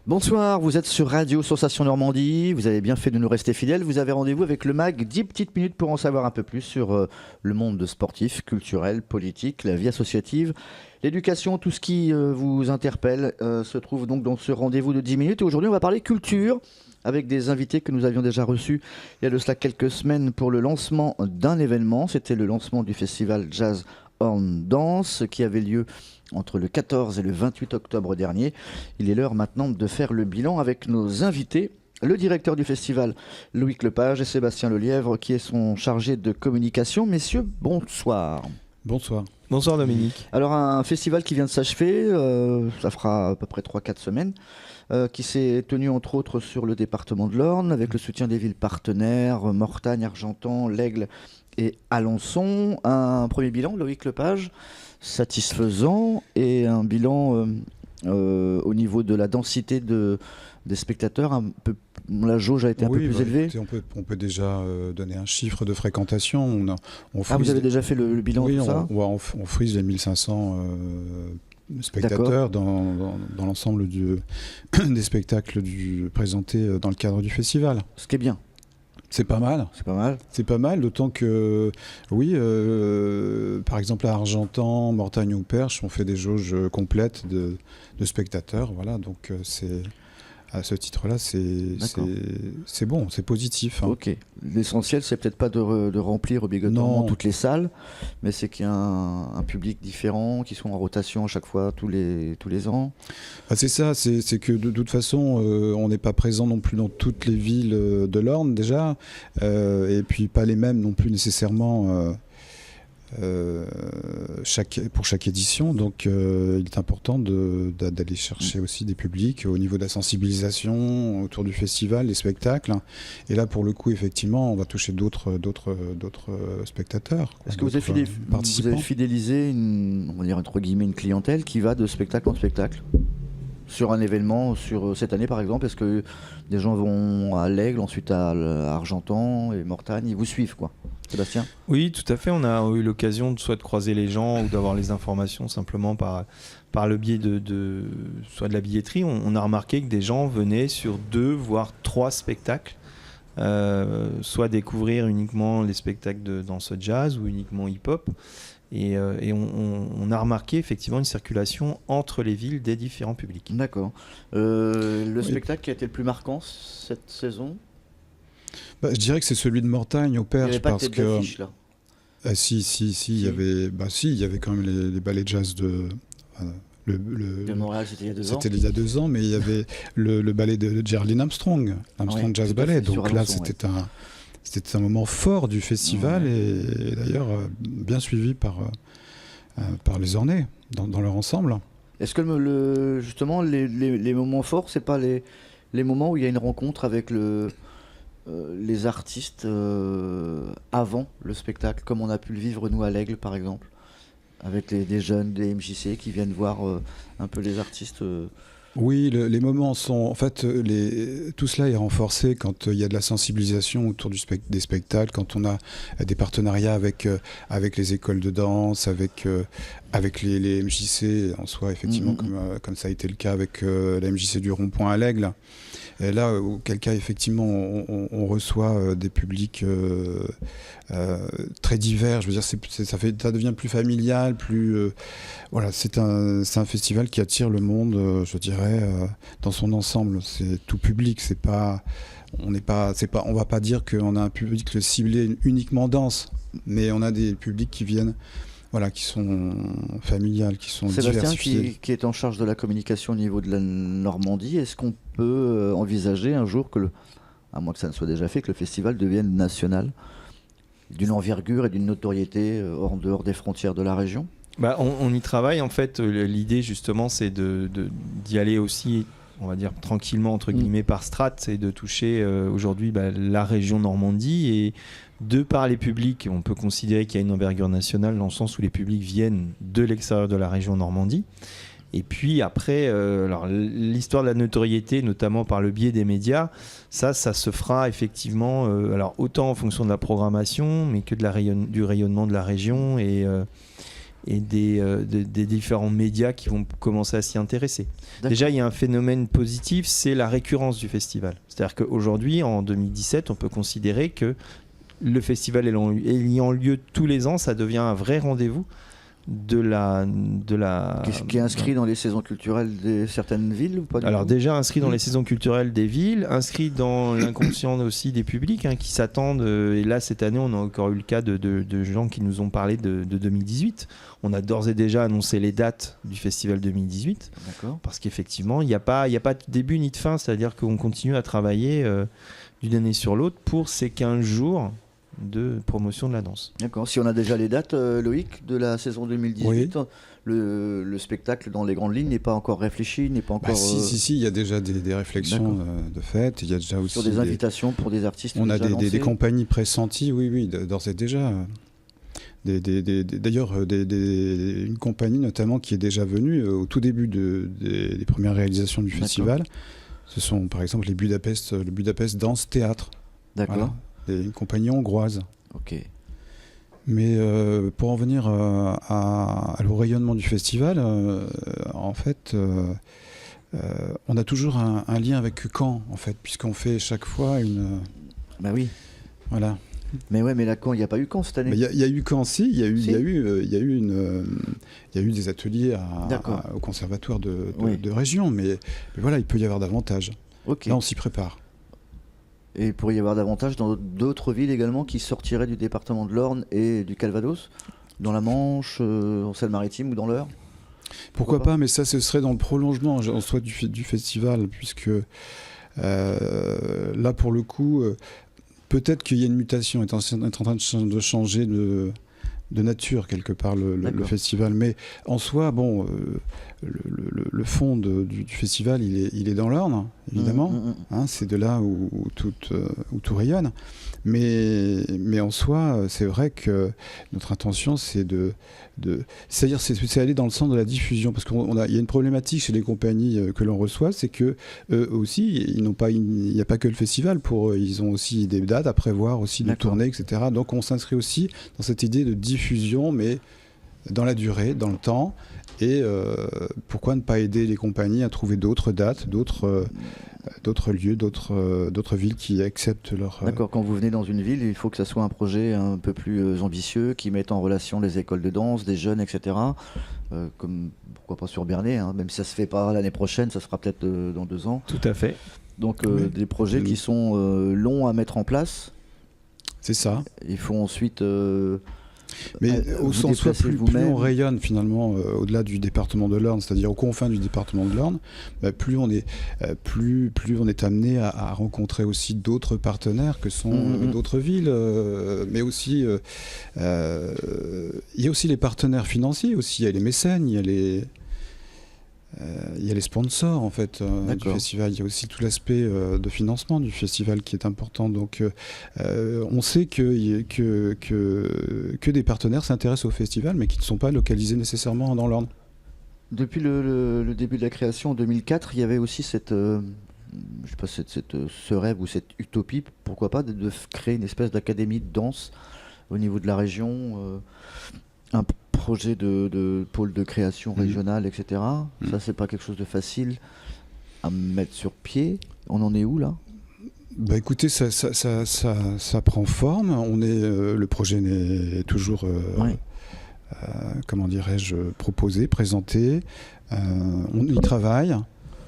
Bonsoir, vous êtes sur Radio Sensation Normandie, vous avez bien fait de nous rester fidèles, vous avez rendez-vous avec le MAG, 10 petites minutes pour en savoir un peu plus sur le monde sportif, culturel, politique, la vie associative, l'éducation, tout ce qui vous interpelle se trouve donc dans ce rendez-vous de 10 minutes. Et aujourd'hui on va parler culture avec des invités que nous avions déjà reçus il y a de cela quelques semaines pour le lancement d'un événement. C'était le lancement du festival Jazz Horn Dance qui avait lieu entre le 14 et le 28 octobre dernier. Il est l'heure maintenant de faire le bilan avec nos invités, le directeur du festival Loïc Lepage et Sébastien Lelièvre qui est son chargé de communication. Messieurs, bonsoir. Bonsoir. Bonsoir Dominique. Alors un festival qui vient de s'achever, ça fera à peu près 3-4 semaines, qui s'est tenu entre autres sur le département de l'Orne avec le soutien des villes partenaires, Mortagne, Argentan, l'Aigle et Alençon. Un premier bilan, Loïc Lepage, satisfaisant, et un bilan au niveau de la densité des spectateurs, un peu, la jauge a été un peu plus élevée. Écoutez, on peut déjà donner un chiffre de fréquentation. Vous avez déjà fait le bilan? Oui, de ça on frise les 1500 spectateurs dans l'ensemble des spectacles présentés dans le cadre du festival. Ce qui est bien. C'est pas mal. C'est pas mal, d'autant que, oui, par exemple à Argentan, Mortagne ou Perche, on fait des jauges complètes de spectateurs. Voilà, donc à ce titre-là, c'est bon, c'est positif. Hein. Ok. L'essentiel, c'est peut-être pas de remplir obligatoirement toutes les salles, mais c'est qu'il y a un public différent, qui sont en rotation à chaque fois, tous les ans. Ah, c'est ça, c'est que de toute façon, on n'est pas présent non plus dans toutes les villes de l'Orne déjà, et puis pas les mêmes non plus nécessairement pour chaque édition, donc il est important d'aller chercher aussi des publics au niveau de la sensibilisation autour du festival, des spectacles, et là pour le coup effectivement on va toucher d'autres spectateurs. Est-ce que vous avez fidélisé on va dire entre guillemets une clientèle qui va de spectacle en spectacle sur un événement, sur cette année par exemple? Est-ce que des gens vont à l'Aigle, ensuite à Argentan et Mortagne, ils vous suivent quoi? Sébastien? Oui, tout à fait. On a eu l'occasion de soit de croiser les gens ou d'avoir les informations simplement par le biais soit de la billetterie. On a remarqué que des gens venaient sur 2 voire 3 spectacles, soit découvrir uniquement les spectacles de danse jazz ou uniquement hip-hop. Et on a remarqué effectivement une circulation entre les villes des différents publics. D'accord. Le spectacle qui a été le plus marquant cette saison? Je dirais que c'est celui de Mortagne au Perche. Il n'y avait pas de tête d'affiche là? Si, il y avait quand même les ballets jazz de Montréal, c'était il y a 2 ans. C'était il y a 2 ans, mais il y avait le ballet de Geraldine Armstrong Jazz Ballet. Donc là, c'était un moment fort du festival et d'ailleurs bien suivi par les Ornais dans leur ensemble. Est-ce que justement les moments forts, c'est pas les moments où il y a une rencontre avec les artistes avant le spectacle, comme on a pu le vivre nous à l'Aigle par exemple, avec des jeunes, des MJC qui viennent voir un peu les artistes? Oui, les moments sont... En fait, tout cela est renforcé quand il y a de la sensibilisation autour des spectacles, quand on a des partenariats avec les écoles de danse, avec les MJC en soi, effectivement, comme ça a été le cas avec la MJC du Rond-Point à l'Aigle. Et là, auquel cas, effectivement, on reçoit des publics très divers. Je veux dire, ça devient plus familial, plus... voilà, c'est un festival qui attire le monde, je dirais, dans son ensemble. C'est tout public, on va pas dire qu'on a un public ciblé uniquement danse, mais on a des publics qui viennent... Voilà, qui sont familiales, qui sont diversifiées. Sébastien, qui est en charge de la communication au niveau de la Normandie, est-ce qu'on peut envisager un jour à moins que ça ne soit déjà fait, que le festival devienne national, d'une envergure et d'une notoriété en dehors des frontières de la région? On y travaille en fait. L'idée justement c'est d'y aller aussi, on va dire tranquillement entre guillemets par strate, et de toucher aujourd'hui la région Normandie. Et de par les publics, on peut considérer qu'il y a une envergure nationale dans le sens où les publics viennent de l'extérieur de la région Normandie. Et puis après, alors, l'histoire de la notoriété, notamment par le biais des médias, ça se fera effectivement, alors autant en fonction de la programmation, mais que du rayonnement de la région et des différents médias qui vont commencer à s'y intéresser. D'accord. Déjà, il y a un phénomène positif, c'est la récurrence du festival. C'est-à-dire qu'aujourd'hui, en 2017, on peut considérer que le festival ayant lieu tous les ans, ça devient un vrai rendez-vous de la Qui est inscrit dans les saisons culturelles de certaines villes ou pas du Alors tout déjà inscrit dans les saisons culturelles des villes, inscrit dans l'inconscient aussi des publics qui s'attendent. Et là, cette année, on a encore eu le cas de gens qui nous ont parlé de 2018. On a d'ores et déjà annoncé les dates du festival 2018. D'accord. Parce qu'effectivement, il n'y a pas de début ni de fin. C'est-à-dire qu'on continue à travailler d'une année sur l'autre pour ces 15 jours de promotion de la danse. D'accord. Si on a déjà les dates, Loïc, de la saison 2018, oui. Le spectacle dans les grandes lignes n'est pas encore réfléchi, n'est pas encore... Si, il y a déjà des réflexions de fait. Il y a déjà aussi sur des invitations pour des artistes. On a des compagnies pressenties, oui, d'ores et déjà. D'ailleurs, une compagnie notamment qui est déjà venue au tout début des premières réalisations du festival. Ce sont par exemple le Budapest Danse Théâtre. D'accord. Voilà. Une compagnie hongroise. Ok. Mais pour en venir au rayonnement du festival, en fait, on a toujours un lien avec Caen, en fait, puisqu'on fait chaque fois une... Bah oui. Voilà. Mais ouais, mais là, Caen, il n'y a pas eu Caen cette année. Il y a eu Caen, si. Il y a eu des ateliers au conservatoire de région, mais voilà, il peut y avoir davantage. Okay. Là, on s'y prépare. Et il pourrait y avoir davantage dans d'autres villes également qui sortiraient du département de l'Orne et du Calvados, dans la Manche, en Seine-Maritime ou dans l'Eure. Pourquoi pas, mais ça, ce serait dans le prolongement en soi du festival, puisque là, pour le coup, peut-être qu'il y a une mutation, est en train de changer de nature quelque part le festival, mais en soi, bon, le fond du festival, il est dans l'Orne, évidemment. C'est de là où tout rayonne. Mais en soi, c'est vrai que notre intention, c'est c'est-à-dire c'est aller dans le sens de la diffusion, parce qu'il y a une problématique chez les compagnies que l'on reçoit, c'est que eux aussi, il n'y a pas que le festival pour eux, ils ont aussi des dates à prévoir, aussi de tournées, etc. Donc on s'inscrit aussi dans cette idée de diffusion, mais dans la durée, dans le temps. Et pourquoi ne pas aider les compagnies à trouver d'autres dates, d'autres lieux, d'autres villes qui acceptent leur... D'accord, quand vous venez dans une ville, il faut que ça soit un projet un peu plus ambitieux, qui mette en relation les écoles de danse, des jeunes, etc. Comme, pourquoi pas sur Bernay, même si ça ne se fait pas l'année prochaine, ça sera peut-être dans 2 ans. Tout à fait. Donc des projets qui sont longs à mettre en place. C'est ça. Il faut ensuite... Mais au sens soit plus on rayonne finalement au-delà du département de l'Orne, c'est-à-dire aux confins du département de l'Orne, plus on est amené à rencontrer aussi d'autres partenaires que sont d'autres villes, mais aussi il y a aussi les partenaires financiers aussi, il y a les mécènes, il y a les sponsors en fait du festival. Il y a aussi tout l'aspect de financement du festival qui est important. Donc on sait que des partenaires s'intéressent au festival, mais qui ne sont pas localisés nécessairement dans l'Orne. Depuis le début de la création en 2004, il y avait aussi ce rêve ou cette utopie, pourquoi pas, de créer une espèce d'académie de danse au niveau de la région, un projet de pôle de création régionale, etc. Ça, c'est pas quelque chose de facile à mettre sur pied. On en est où là ? Bah écoutez, ça prend forme. Le projet n'est toujours, comment dirais-je, proposé, présenté. On y travaille.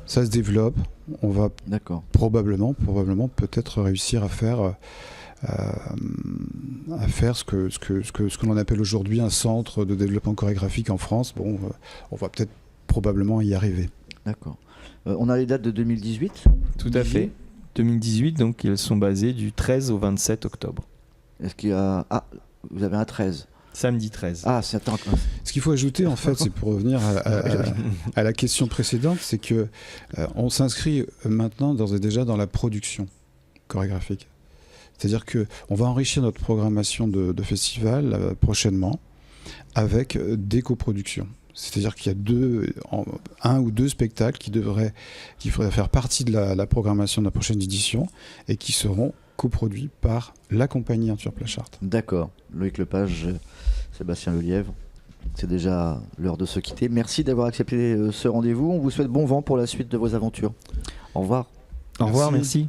Ça se développe. On va probablement peut-être réussir à faire ce que l'on appelle aujourd'hui un centre de développement chorégraphique en France. Bon, on va peut-être probablement y arriver. D'accord. On a les dates de 2018 ? Tout à fait. 2018, donc elles sont basées du 13 au 27 octobre. Est-ce qu'il y a... Ah, vous avez un 13 ? Samedi 13. Ah, c'est attends. Ce qu'il faut ajouter, en fait, c'est pour revenir à la question précédente, c'est que on s'inscrit maintenant d'ores et déjà dans la production chorégraphique. C'est-à-dire qu'on va enrichir notre programmation de festival prochainement avec des coproductions. C'est-à-dire qu'il y a un ou deux spectacles qui faudrait faire partie de la programmation de la prochaine édition et qui seront coproduits par la compagnie Arthur Plachart. D'accord. Loïc Lepage, Sébastien Lelièvre. C'est déjà l'heure de se quitter. Merci d'avoir accepté ce rendez-vous. On vous souhaite bon vent pour la suite de vos aventures. Au revoir. Au revoir, merci.